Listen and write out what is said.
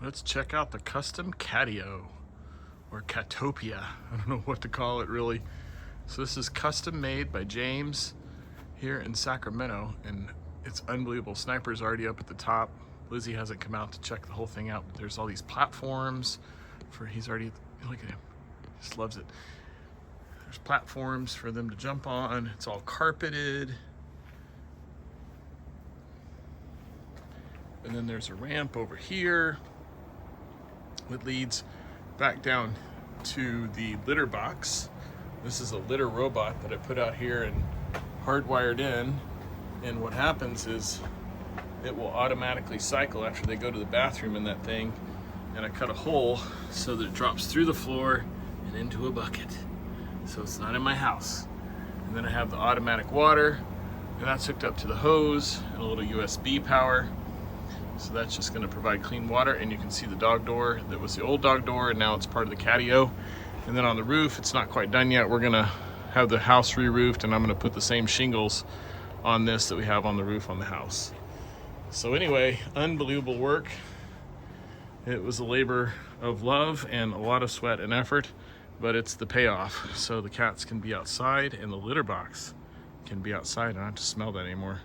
Let's check out the custom Catio, or Catopia. I don't know what to call it really. So this is custom made by James here in Sacramento, and it's unbelievable. Sniper's already up at the top. Lizzie hasn't come out to check the whole thing out, but there's all these platforms for, he's already, look at him, just loves it. There's platforms for them to jump on. It's all carpeted. And then there's a ramp over here that leads back down to the litter box. This is a litter robot that I put out here and hardwired in. And what happens is it will automatically cycle after they go to the bathroom in that thing. And I cut a hole so that it drops through the floor and into a bucket. So it's not in my house. And then I have the automatic water, and that's hooked up to the hose and a little USB power. So that's just gonna provide clean water. And you can see the dog door that was the old dog door, and now it's part of the Catio. And then on the roof, it's not quite done yet. We're gonna have the house re-roofed, and I'm gonna put the same shingles on this that we have on the roof on the house. So anyway, unbelievable work. It was a labor of love and a lot of sweat and effort, but it's the payoff. So the cats can be outside and the litter box can be outside. I don't have to smell that anymore.